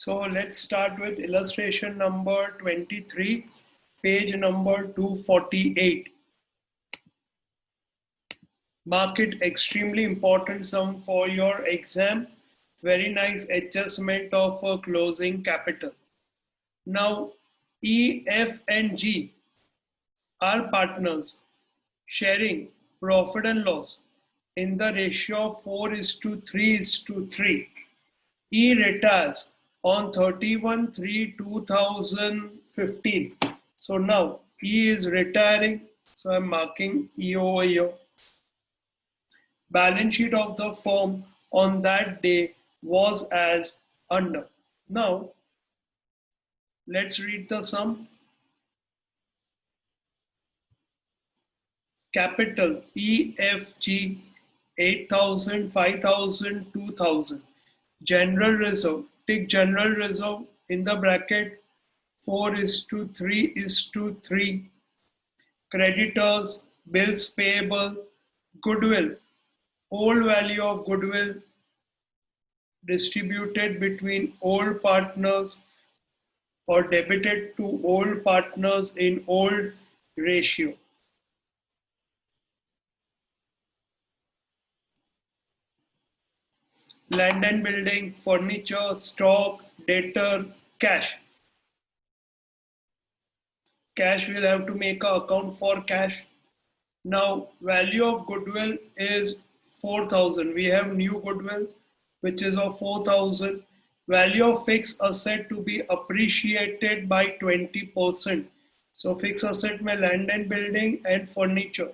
So let's start with illustration number 23, page number 248. Mark it extremely important sum for your exam. Very nice adjustment of a closing capital. Now E, F and G are partners sharing profit and loss in the ratio of 4:3:3. E retires on 31/3/2015. So now E is retiring. So I'm marking E over here. Balance sheet of the firm on that day was as under. Now let's read the sum. Capital EFG 8,000, 5,000, 2,000. General reserve. Take general reserve in the bracket 4:3:3. Creditors, bills payable, goodwill. Old value of goodwill distributed between old partners or debited to old partners in old ratio. Land and building, furniture, stock, debtor, cash. Cash will have to make an account for cash. Now value of goodwill is 4,000. We have new goodwill which is of 4,000. Value of fixed asset to be appreciated by 20%. So fixed asset may land and building and furniture.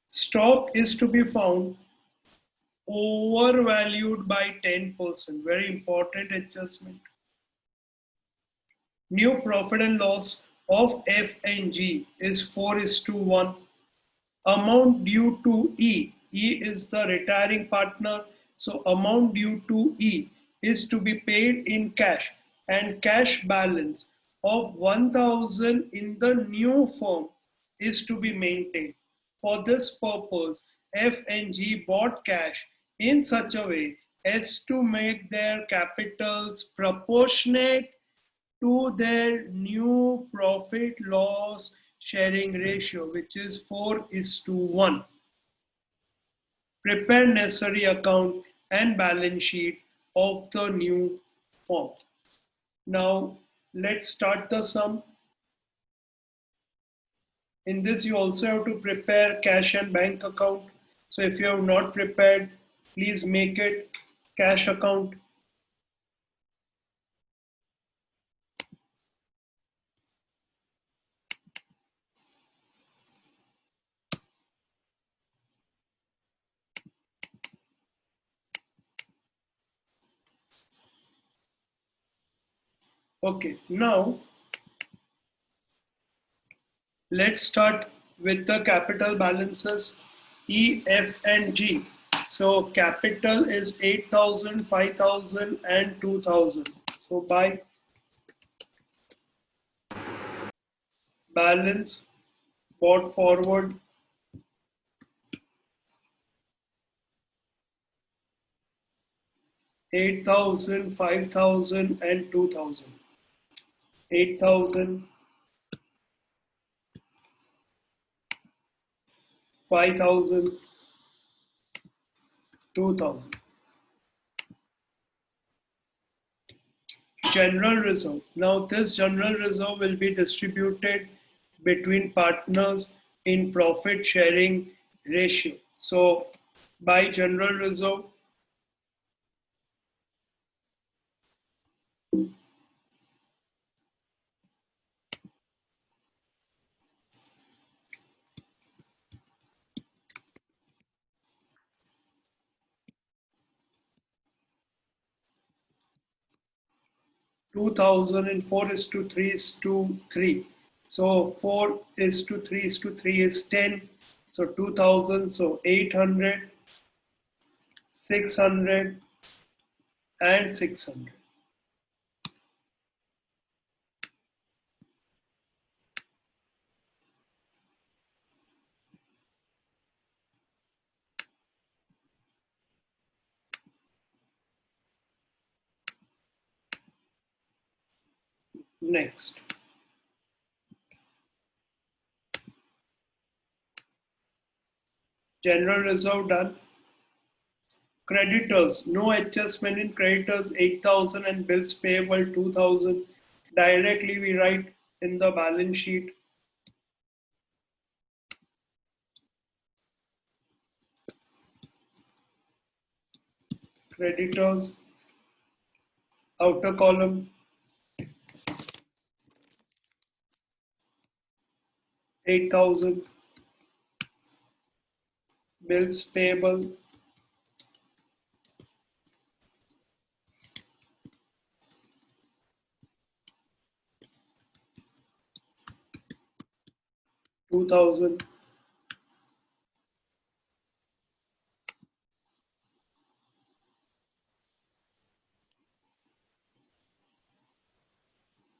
Stock is to be found overvalued by 10%. Very important adjustment. New profit and loss of F and G is 4:1. Amount due to E. E is the retiring partner. So amount due to E is to be paid in cash, and cash balance of 1,000 in the new firm is to be maintained. For this purpose, F and G bought cash in such a way as to make their capitals proportionate to their new profit loss sharing ratio, which is 4:1. Prepare necessary account and balance sheet of the new firm. Now let's start the sum. In this you also have to prepare cash and bank account. So if you have not prepared, please make it cash account. Okay, now let's start with the capital balances E, F and G. So capital is 8,000, 5,000 and 2,000. So by balance brought forward, eight thousand, 5,000 and 2,000. 8,000, 5,000, 2,000. General reserve. Now this general reserve will be distributed between partners in profit sharing ratio. So by general reserve, 2,000 and 4:3:3. So 4:3:3 is 10. So 2,000, so 800, 600 and 600. Next, general reserve done. Creditors, no adjustment in creditors 8,000 and bills payable 2,000. Directly we write in the balance sheet. Creditors, outer column 8,000, bills payable 2,000.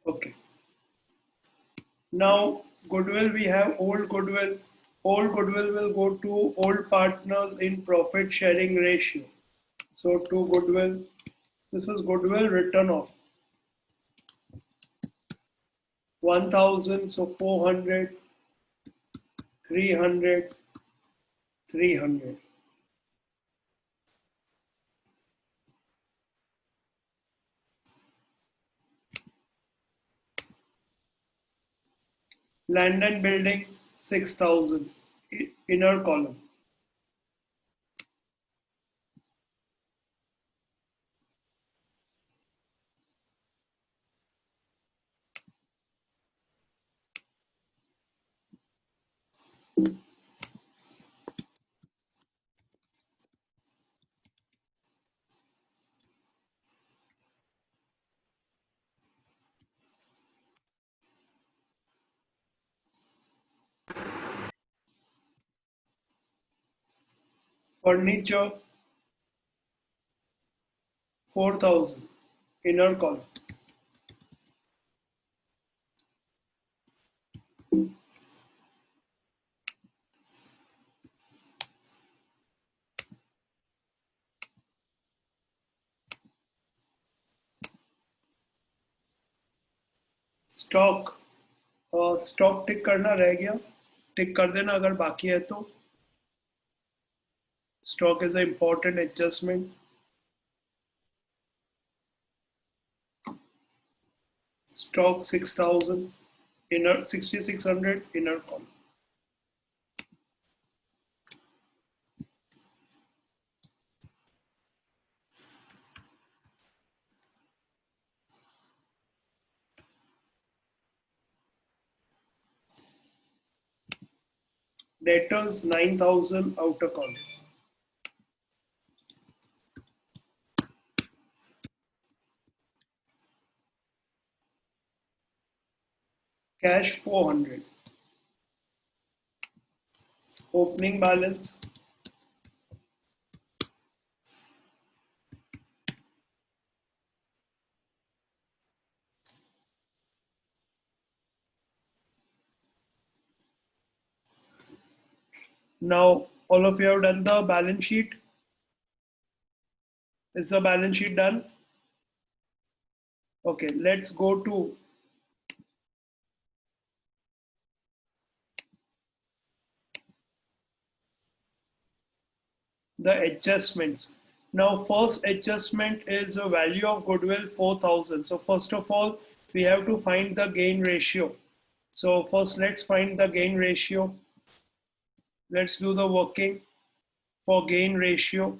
Okay. Now, goodwill, we have old goodwill. Old goodwill will go to old partners in profit sharing ratio. So, to goodwill, this is goodwill written off 1,000, so 400, 300, 300. Land and building 6,000, inner column. Furniture 4,000, inner column. Stock, stock tick करना रह गया, टिक कर देना अगर बाकी है तो. Stock is a important adjustment. Stock 6,000, inner 6,600, inner column. Debtors 9,000, outer column. Cash 400. Opening balance. Now all of you have done the balance sheet. Is the balance sheet done? Okay, let's go to the adjustments. Now first adjustment is a value of goodwill 4,000. So first of all, we have to find the gain ratio. So first let's find the gain ratio. Let's do the working for gain ratio.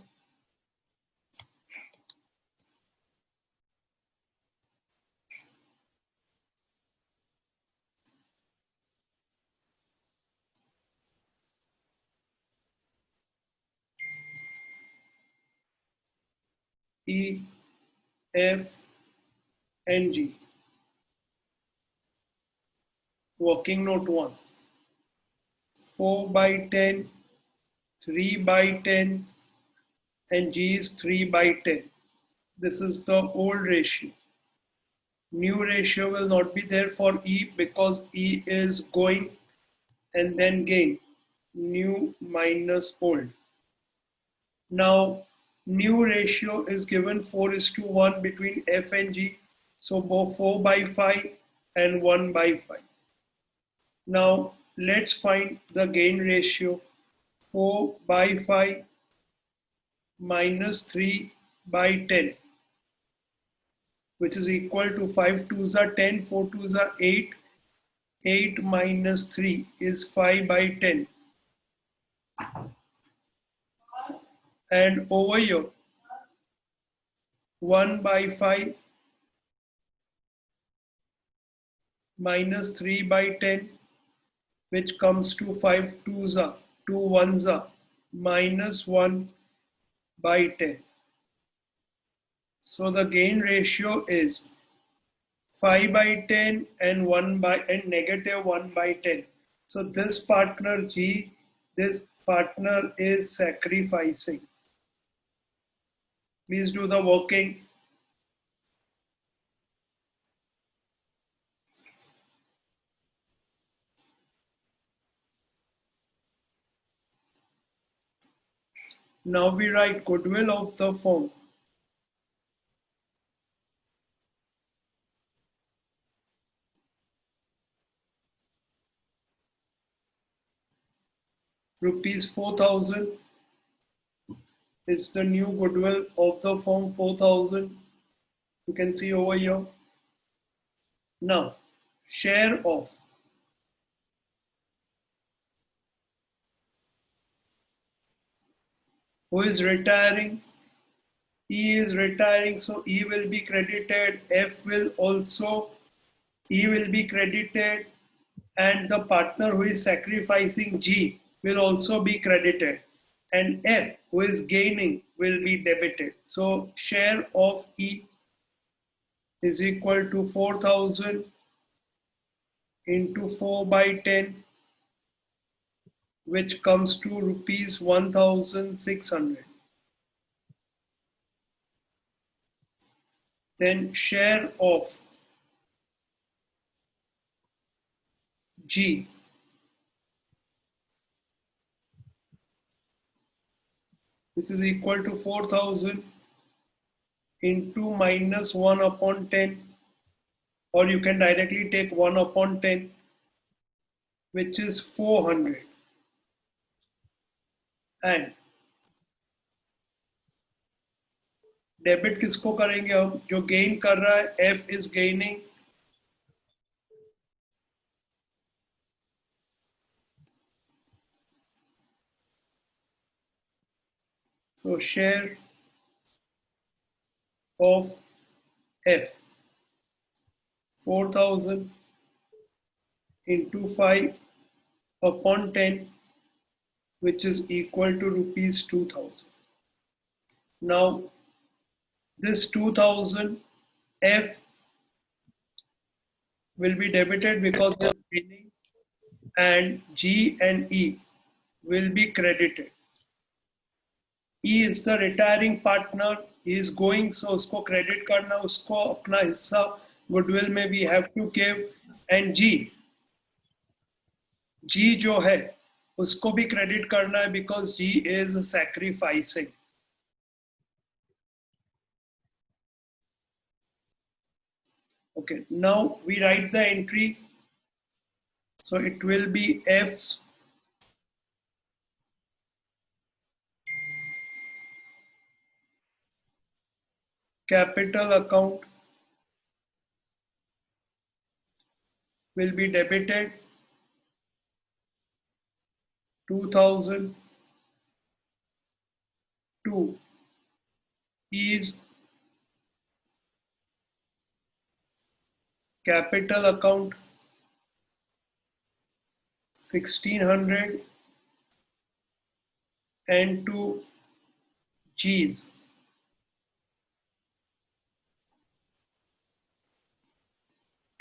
E, F, and G. Working note 1. 4 by 10, 3 by 10, and G is 3 by 10. This is the old ratio. New ratio will not be there for E because E is going and then gain. New minus old. Now, new ratio is given 4:1 between F and G. So 4 by 5 and 1 by 5. Now let's find the gain ratio. 4 by 5 minus 3 by 10, which is equal to 5 twos are 10, 4 twos are 8. 8 minus 3 is 5 by 10. And over here, 1 by 5 minus 3 by 10, which comes to 5 twos are 2 ones are minus 1 by 10. So the gain ratio is 5 by 10 and 1 by and negative 1 by 10. So this partner G, this partner is sacrificing. Please do the working. Now we write goodwill of the firm. Rupees 4,000 is the new goodwill of the firm, 4,000. You can see over here. Now, share of who is retiring? E is retiring, so E will be credited. F will also, E will be credited, and the partner who is sacrificing G will also be credited, and F who is gaining will be debited. So share of E is equal to 4,000 into 4 by 10, which comes to rupees 1,600. Then share of G which is equal to 4,000 into minus 1 upon 10, or you can directly take 1 upon 10, which is 400. And debit किसको करेंगे हम? जो gain कर रहा है, F is gaining, so share of F 4,000 into 5 upon 10, which is equal to rupees 2,000. Now this 2,000 F will be debited because they are gaining, and G and E will be credited. E is the retiring partner, he is going, so उसको credit करना, उसको अपना हिस्सा goodwill में we have to give, and G जो है उसको भी credit करना है because G is sacrificing. Okay, now we write the entry. So it will be F's capital account will be debited 2,000 to E's capital account 1,600 and to G's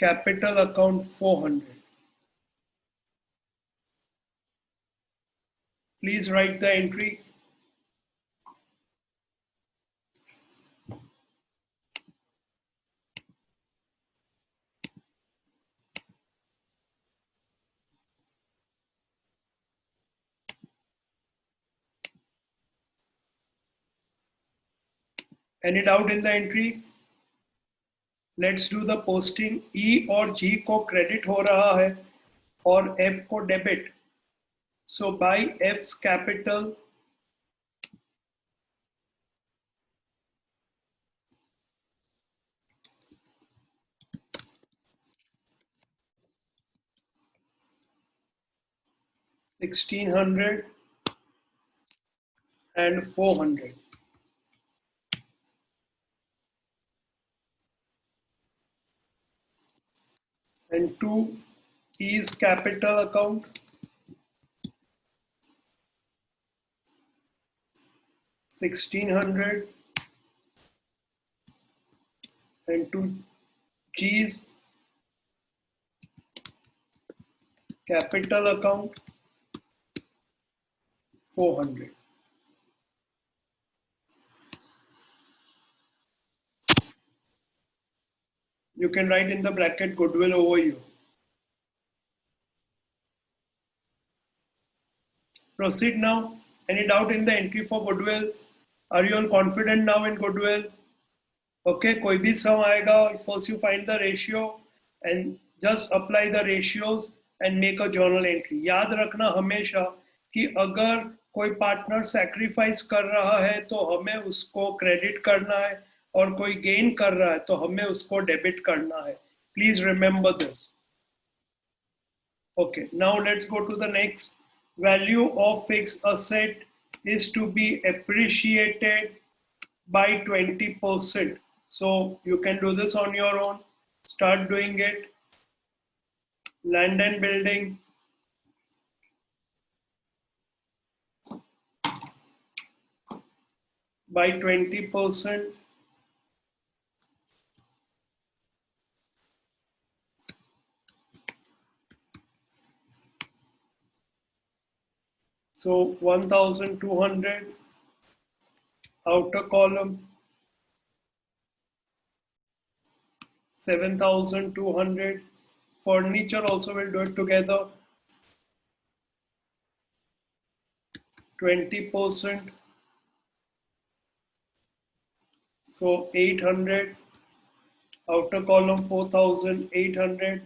capital account 400. Please write the entry. Any doubt in the entry? Let's do the posting. E और G को credit हो रहा है और F को debit. So by F's capital 1600 and 400. And 2 is capital account. 1600 and 2 G's capital account 400. You can write in the bracket goodwill over here. Proceed now. Any doubt in the entry for goodwill? Are you all confident now in goodwill? Okay, कोई भी sum आएगा, first you find the ratio and just apply the ratios and make a journal entry. याद रखना हमेशा कि अगर कोई partner sacrifice कर रहा है तो हमें उसको क्रेडिट करना है और कोई गेन कर रहा है तो हमें उसको डेबिट करना है. Please remember this. Okay, now let's go to the next. Value of fixed asset is to be appreciated by 20%. So you can do this on your own. Start doing it. Land and building. By 20%. So 1200 outer column, 7200. Furniture also will do it together. 20%. So 800. Outer column 4800.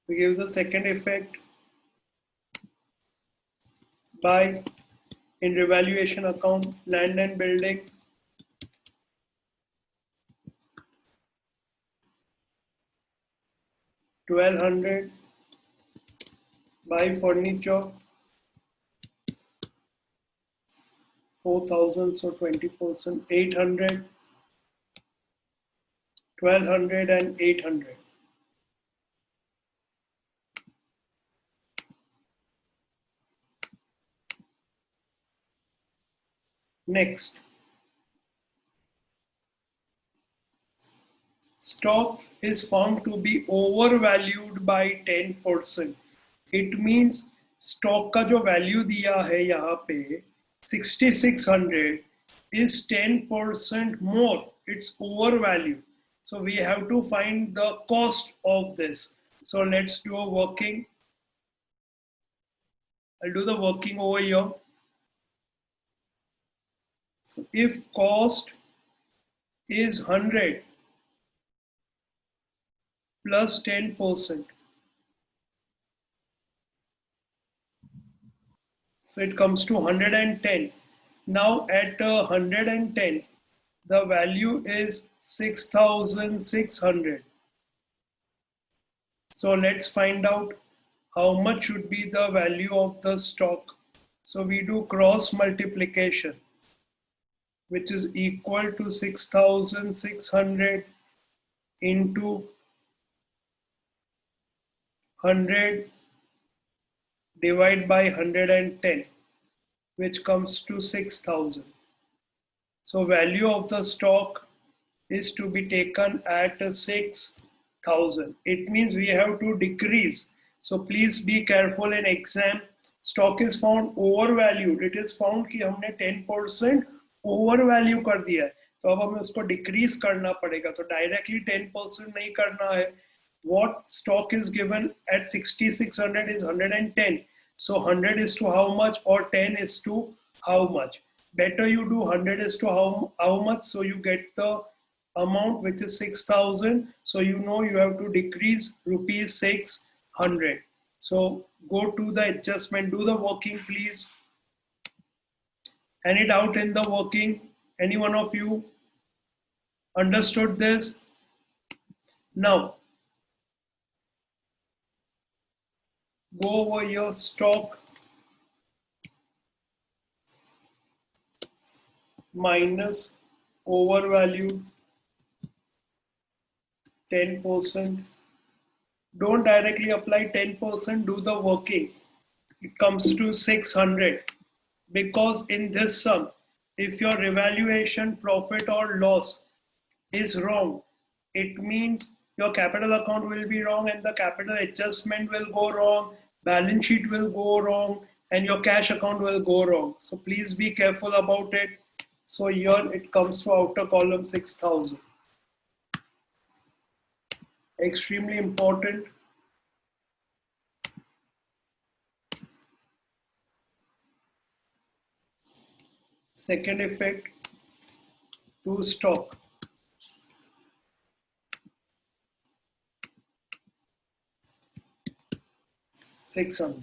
We give the second effect by in revaluation account land and building 1200 by furniture 4000, so 20%, 800, 1200 and 800. Next, stock is found to be overvalued by 10%. It means stock का जो value दिया है यहाँ पे 6600 is 10% more. It's overvalued. So we have to find the cost of this. So let's do a working. I'll do the working over here. So if cost is 100 plus 10%, so it comes to 110. Now at 110, the value is 6600. So let's find out how much should be the value of the stock. So we do cross multiplication, which is equal to 6600 into 100 divided by 110, which comes to 6000. So value of the stock is to be taken at 6000. It means we have to decrease. So please be careful in exam. Stock is found overvalued. It is found कि हमने 10% over value कर दिया है, तो अब हमें उसको decrease करना पड़ेगा। तो डायरेक्टली 10% नहीं करना है। What stock is given at 6600 is 110. So 100 is to how much, or 10 is to how much? Better you do 100 is to how much, so you get the amount which is 6000. So you know you have to decrease rupees 600. So go to the adjustment, do the working please. Any doubt in the working? Any one of you understood this? Now go over your stock minus overvalued 10%. Don't directly apply 10%, do the working. It comes to 600, because in this sum, if your revaluation profit or loss is wrong, it means your capital account will be wrong and the capital adjustment will go wrong, balance sheet will go wrong, and your cash account will go wrong. So please be careful about it. So here it comes to outer column 6000. Extremely important. Second effect, to stock. $600.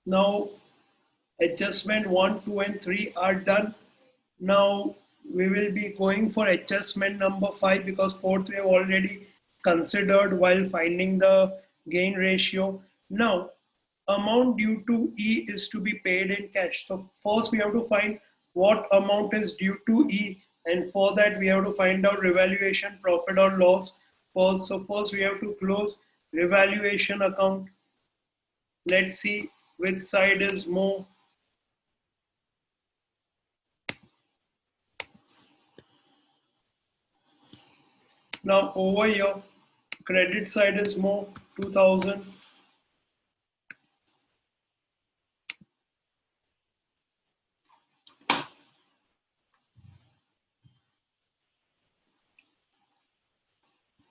Now adjustment 1, 2 and 3 are done. Now we will be going for adjustment number 5, because 4th we have already considered while finding the gain ratio. Now amount due to E is to be paid in cash. So first we have to find what amount is due to E, and for that we have to find out revaluation profit or loss first. So first we have to close revaluation account. Let's see which side is more. Now over here, credit side is more, 2000.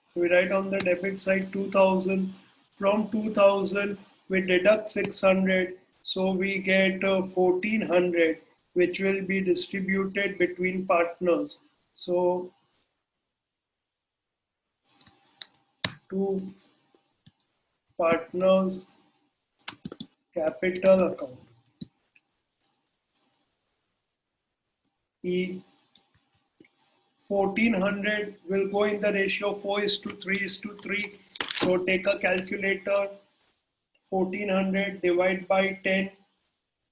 So we write on the debit side 2000. From 2000, we deduct 600. So we get 1400, which will be distributed between partners. So two partners capital account. E 1400 will go in the ratio 4:3:3. So take a calculator. 1400 divide by 10,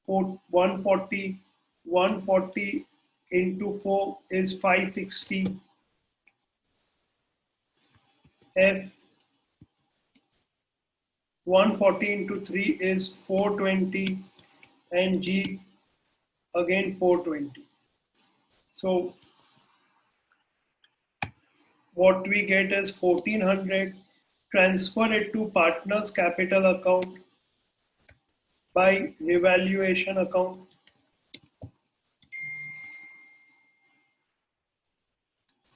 140. 140 into 4 is 560. F 140 into 3 is 420, and G again 420. So what we get is 1400. Transfer it to partners capital account by revaluation account.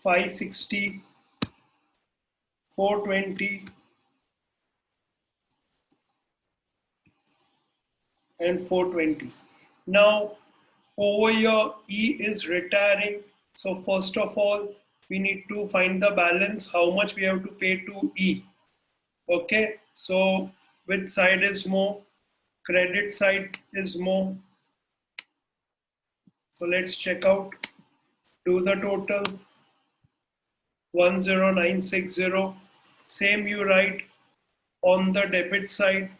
560, 420 and 420. Now over here E is retiring. So first of all, we need to find the balance, how much we have to pay to E. Okay, so which side is more? Credit side is more. So let's check out. Do the total 10960. Same you write on the debit side.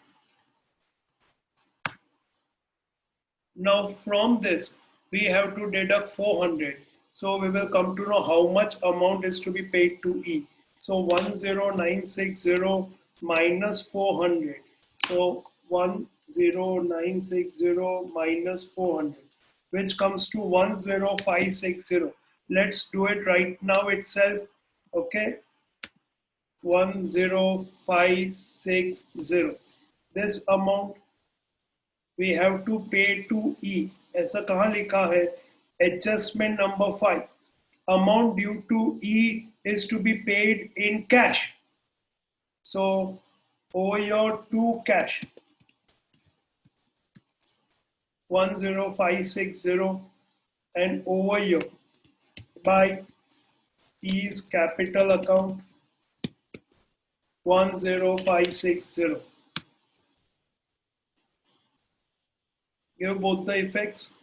Now from this, we have to deduct 400. So we will come to know how much amount is to be paid to E. So 10960 minus 400. So 10960 minus 400, which comes to 10560. Let's do it right now itself. Okay. 10560. this amount we have to pay to E. ऐसा कहाँ लिखा है? Adjustment number 5. Amount due to E is to be paid in cash. So over your to cash 10560 and over here by E's capital account 10560. Give both the effects.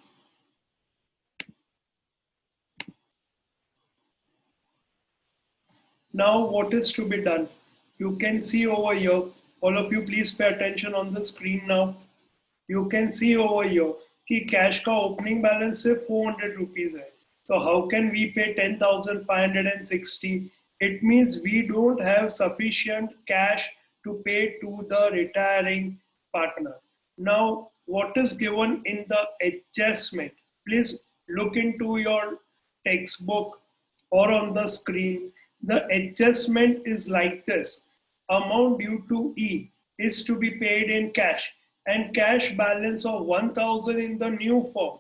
Now what is to be done? You can see over here, all of you please pay attention on the screen now. You can see over here कि cash का opening balance सिर्फ 400 rupees है. So how can we pay 10,560? It means we don't have sufficient cash to pay to the retiring partner. Now what is given in the adjustment? Please look into your textbook or on the screen. The adjustment is like this. Amount due to E is to be paid in cash and cash balance of 1000 in the new form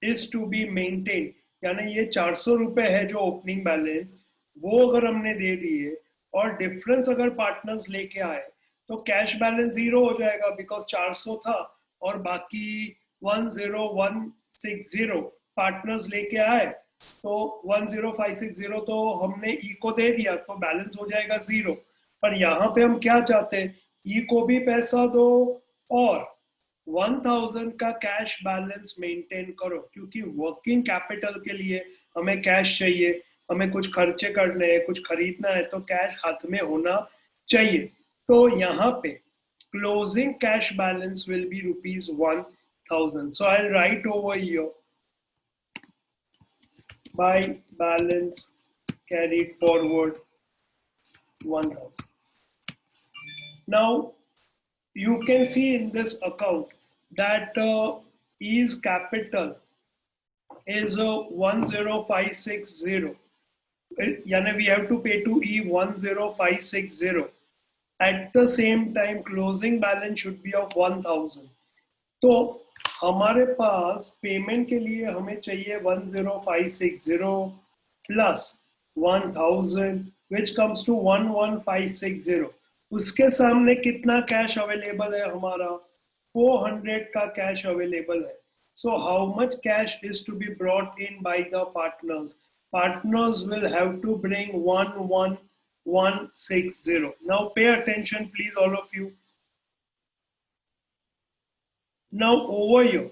is to be maintained. यानी ये 400 रुपए है जो opening balance, वो अगर हमने दे दिए और डिफरेंस अगर पार्टनर्स लेके आए तो कैश बैलेंस जीरो हो जाएगा बिकॉज 400 था और बाकी 10160 पार्टनर्स लेके आए तो 10560 तो हमने ई को दे दिया तो बैलेंस हो जाएगा जीरो. पर यहाँ पे हम क्या चाहते हैं? ई को भी पैसा दो और 1000 का कैश बैलेंस मेंटेन करो क्योंकि वर्किंग कैपिटल के लिए हमें कैश चाहिए, हमें कुछ खर्चे करने हैं, कुछ खरीदना है तो कैश हाथ में होना चाहिए. तो यहाँ पे closing cash balance will be ₹1000. So I'll write over here by balance carried forward 1000. Now you can see in this account that E's capital is 10560. Yani we have to pay to E 10560. At the same time, closing balance should be of 1000. तो हमारे पास payment के लिए हमें चाहिए 10560 plus 1000 which comes to 11560. उसके सामने कितना cash available है? हमारा 400 का कैश अवेलेबल है. So how much cash is to be brought in by the partners? Partners will have to bring 11160. Now pay attention please all of you. Now over here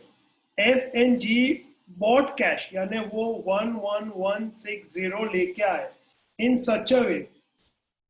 F and G bought cash यानी वो 11160 लेके आए in such a way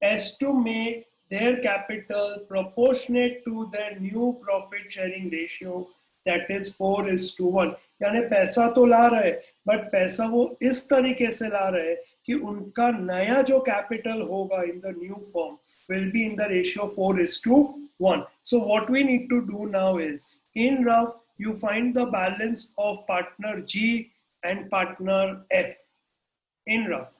as to make their capital proportionate to their new profit sharing ratio, that is 4:1. यानी पैसा तो ला रहे but पैसा वो इस तरीके से ला रहे कि उनका नया जो कैपिटल होगा in the new form will be in the ratio 4:1. So what we need to do now is in rough you find the balance of partner G and partner F in rough.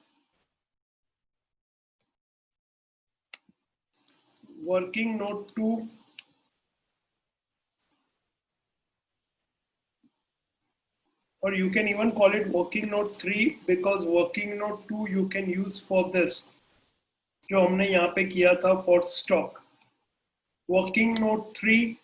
Working note 2, or you can even call it working note 3 because working note 2 you can use for this जो हमने यहाँ पे किया था for stock. Working note 3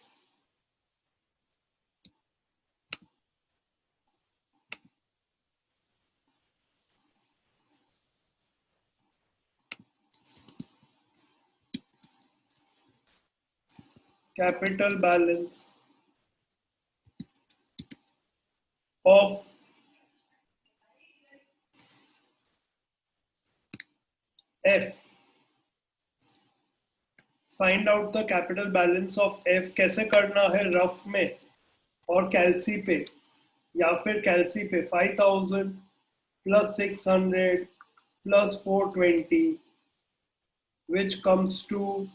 capital balance of F. Find out the capital balance of F. कैसे करना है? Rough में और कैलसी पे या फिर कैलसी पे 5000 plus 600 plus 420 which comes to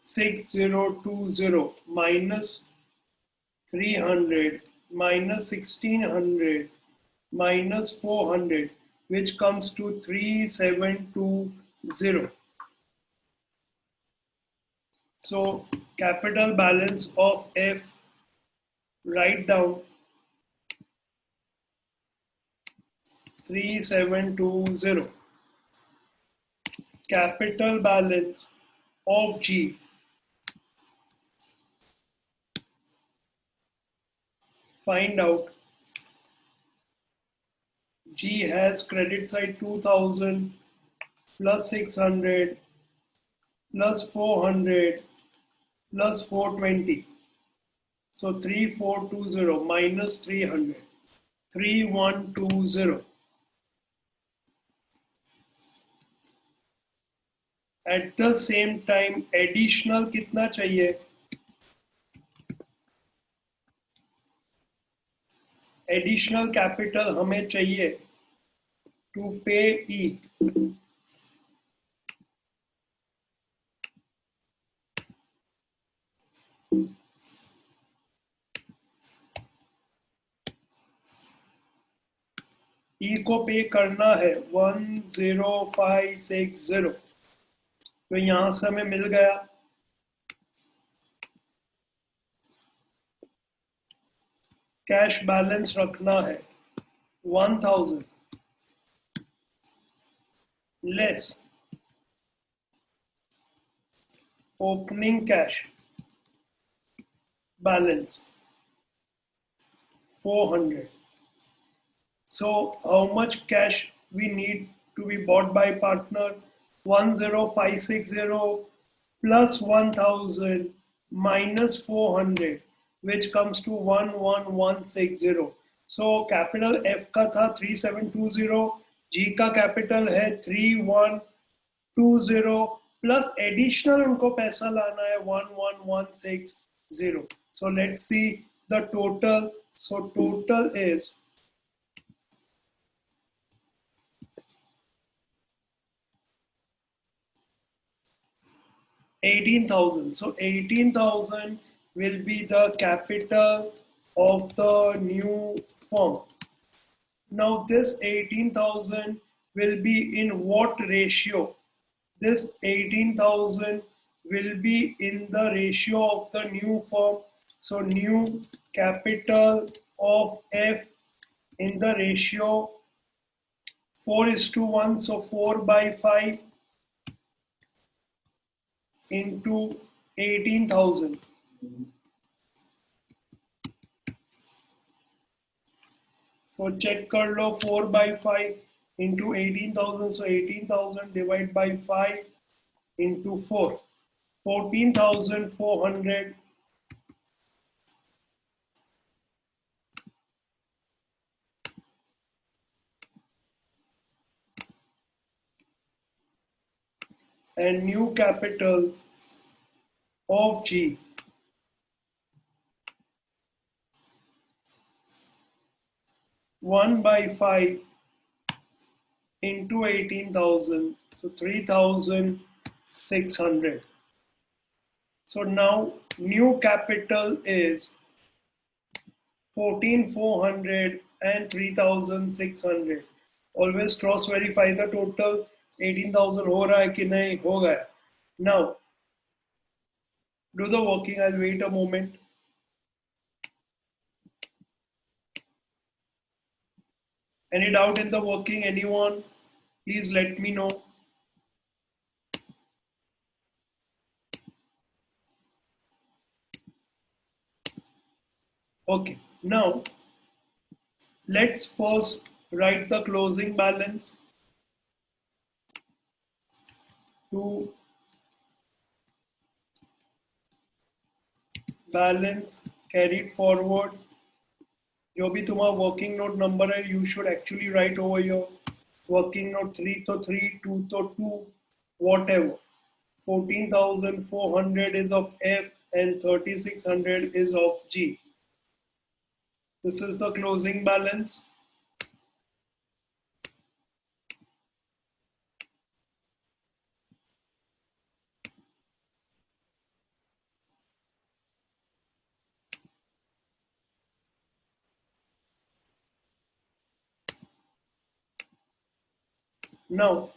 6020 minus 300 minus 1600 minus 400 which comes to 3720. So capital balance of F, write down 3720. Capital balance of G, find out. G has credit side 2000 plus 600 plus 400 plus 420. So 3420 minus 300. 3120. At the same time additional कितना चाहिए? Additional capital हमें चाहिए to pay E. E को पे करना है 10560. तो यहां से हमें मिल गया कैश बैलेंस रखना है 1000 less opening cash balance 400. So how much cash we need to be bought by partner? 10560 plus 1000 minus 400, which comes to 11160. So capital F का था 3720, G का capital है 3120 plus additional उनको पैसा लाना है 11160. So let's see the total. So total is 18,000. So 18,000 will be the capital of the new firm. Now this 18,000 will be in what ratio? This 18,000 will be in the ratio of the new firm. So new capital of F in the ratio 4:1. So 4 by 5 into 18,000. So check कर लो 4 by 5 into 18,000. So 18,000 divided by 5 into 4. 14,400. And new capital of G 1 by 5 into 18,000. So 3,600. So now new capital is 14,400 and 3,600. Always cross verify the total. 18,000 हो रहा है कि नहीं हो गया. Now do the working. I'll wait a moment. Any doubt in the working? Anyone? Please let me know. Okay, now let's first write the closing balance to balance carried forward. जो भी तुम्हारा working note number है, you should actually write over your working note 3 to 3, 2 to 2, whatever. 14,400 is of F and 3,600 is of G. This is the closing balance. Now,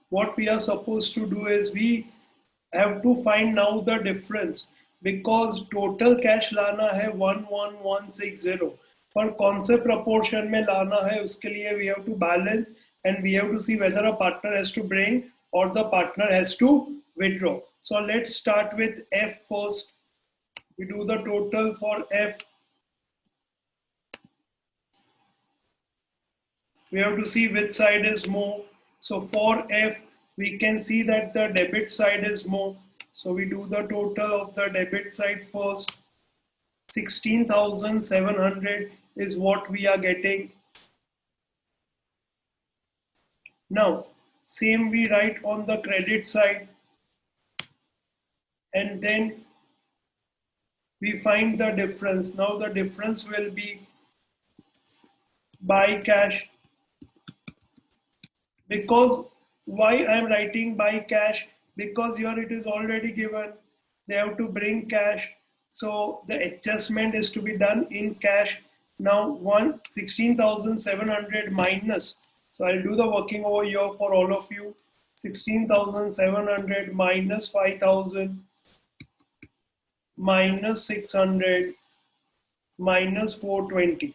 what we are supposed to do is we have to find now the difference because total cash लाना है 11160 पर कौन से proportion में लाना है उसके लिए we have to balance and we have to see whether a partner has to bring or the partner has to withdraw. So let's start with F first. We do the total for F. We have to see which side is more. So for F, we can see that the debit side is more. So we do the total of the debit side first. 16,700 is what we are getting. Now, same we write on the credit side. And then we find the difference. Now the difference will be buy cash. Because why I am writing by cash? Because here it is already given. They have to bring cash. So the adjustment is to be done in cash. Now 16,700 minus. So I'll do the working over here for all of you. 16,700 minus 5,000 minus 600 minus 420.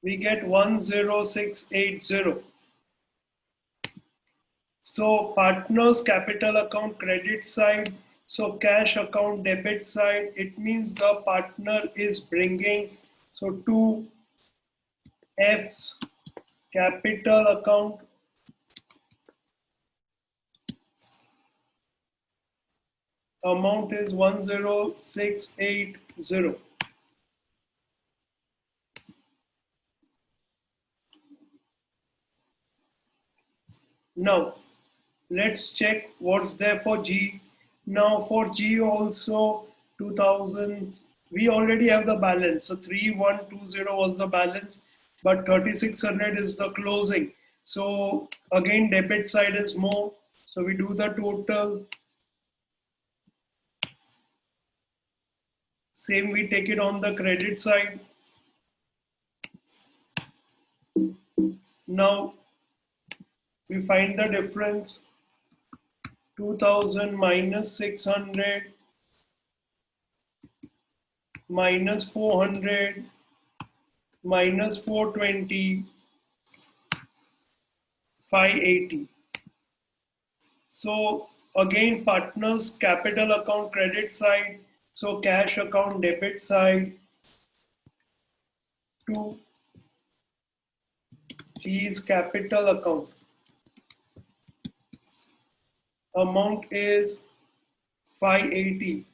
We get 10680. So partners capital account credit side, so cash account debit side, it means the partner is bringing, so two F's capital account amount is 10680. Now let's check what's there for G. Now for G also 2000, we already have the balance. So 3120 was the balance, but 3600 is the closing. So again, debit side is more. So we do the total. Same we take it on the credit side. Now we find the difference. 2000 minus 600 minus 400 minus 420 580. So again partners capital account credit side, so cash account debit side to G's capital account amount is 580.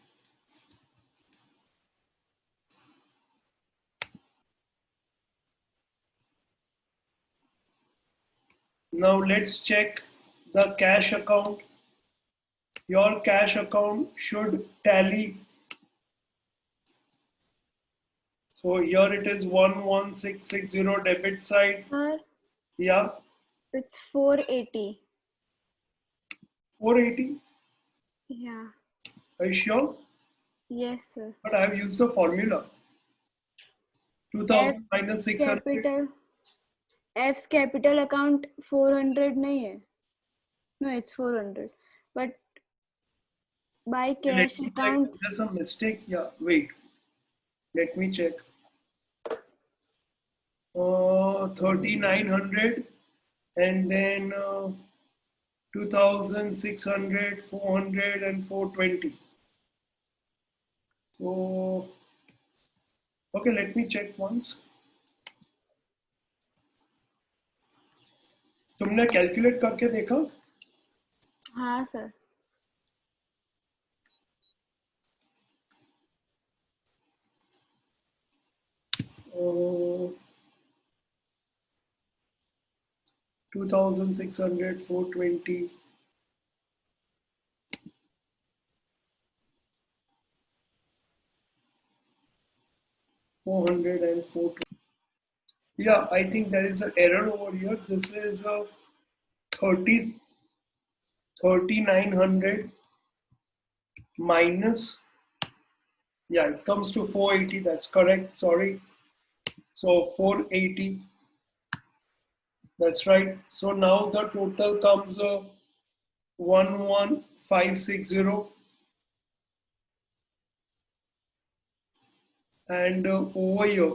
Now let's check the cash account. Your cash account should tally. So here it is 11660 debit side. Yeah. It's 480. 480? Yeah. Are you sure? Yes, sir. But I have used the formula. 2000 minus 600. F's capital account 400 nahi hai. No, it's 400. But by cash account. There's a mistake. Yeah, wait. Let me check. 3900 and then 2600, 400 and 420. So, okay, let me check once. तुमने calculate करके देखा? हाँ sir. Uh, 2600, 420. Yeah, I think there is an error over here. This is a 3900 minus, yeah, it comes to 480. That's correct. Sorry. So 480. That's right. So now the total comes 11560, and over here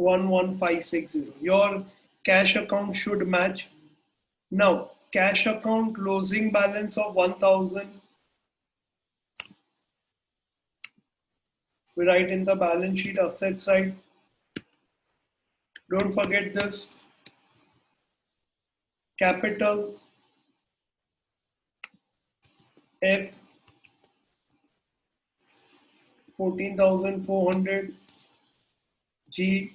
11560. Your cash account should match. Now, cash account closing balance of 1000. We write in the balance sheet asset side. Don't forget this. Capital F 14,400, G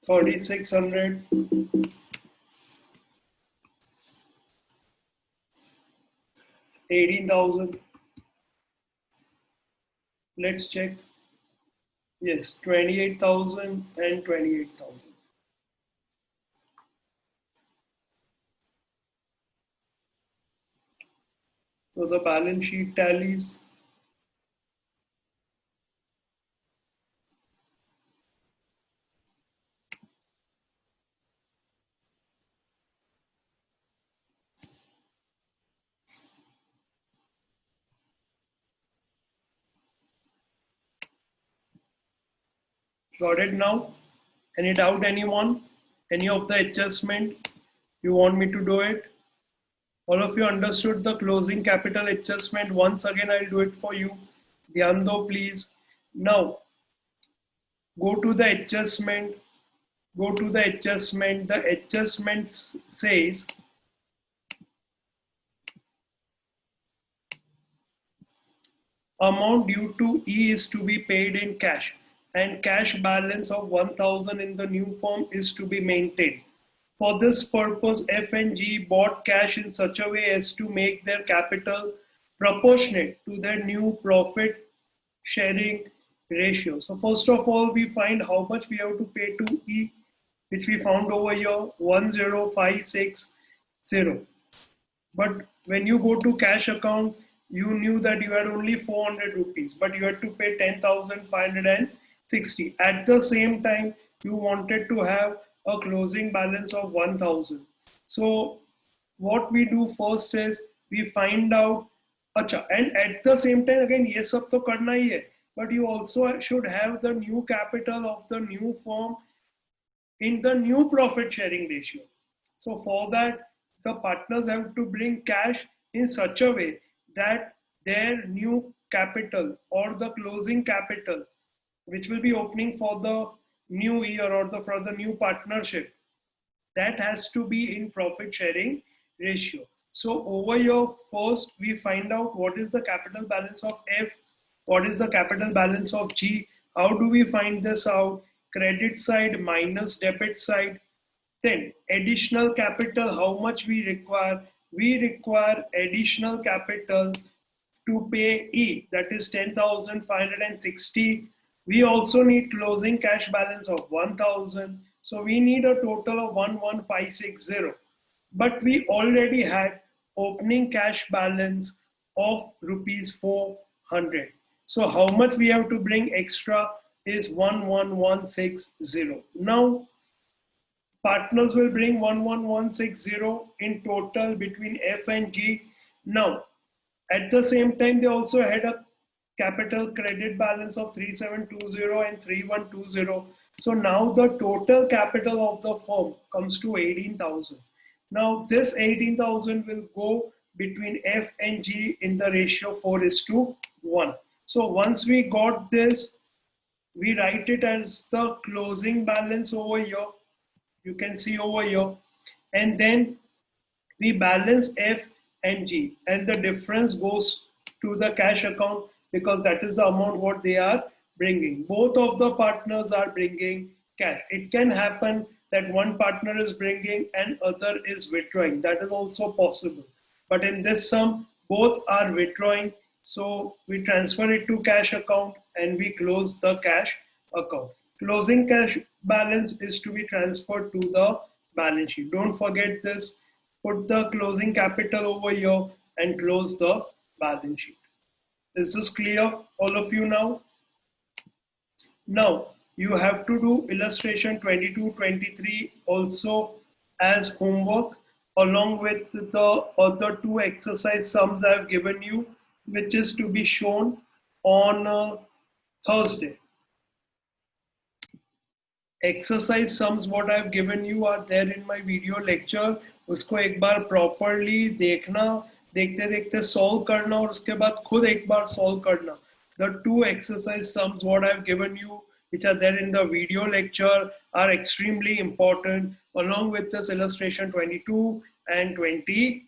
3600, 18,000. Let's check. Yes, 28,000 and 28,000. So the balance sheet tallies. Got it now? Any doubt, anyone? Any of the adjustment you want me to do it? All of you understood the closing capital adjustment. Once again, I'll do it for you. Dhyan do, please. Now, go to the adjustment. Go to the adjustment. The adjustment says amount due to E is to be paid in cash, and cash balance of 1000 in the new form is to be maintained. For this purpose, F and G bought cash in such a way as to make their capital proportionate to their new profit sharing ratio. So first of all, we find how much we have to pay to E, which we found over here, 10560. But when you go to cash account, you knew that you had only 400 rupees, but you had to pay 10,560. At the same time, you wanted to have a closing balance of 1000. So what we do first is we find out, acha, and at the same time again, ये सब तो करना ही है, but you also should have the new capital of the new firm in the new profit sharing ratio. So for that, the partners have to bring cash in such a way that their new capital or the closing capital, which will be opening for the new year or for the new partnership, that has to be in profit sharing ratio. So over here, first we find out what is the capital balance of F, what is the capital balance of G. How do we find this out? Credit side minus debit side. Then additional capital, how much we require? We require additional capital to pay E, that is 10,560. We also need closing cash balance of 1,000. So we need a total of 11,560. But we already had opening cash balance of rupees 400. So how much we have to bring extra is 11,160. Now partners will bring 11,160 in total between F and G. Now at the same time, they also had a capital credit balance of 3720 and 3120. So now the total capital of the firm comes to 18,000. Now this 18,000 will go between F and G in the ratio 4:1. So once we got this, we write it as the closing balance over here. You can see over here. And then we balance F and G, and the difference goes to the cash account because that is the amount what they are bringing. Both of the partners are bringing cash. It can happen that one partner is bringing and other is withdrawing. That is also possible. But in this sum, both are withdrawing. So we transfer it to cash account and we close the cash account. Closing cash balance is to be transferred to the balance sheet. Don't forget this. Put the closing capital over here and close the balance sheet. This is clear, all of you now? Now, you have to do illustration 22, 23 also as homework along with the other two exercise sums I have given you, which is to be shown on Thursday. Exercise sums what I've given you are there in my video lecture. उसको एक बार properly देखना, देखते देखते solve करना और उसके बाद खुद एक बार solve करना. The two exercise sums what I've given you, which are there in the video lecture, are extremely important along with this illustration 22 and 23.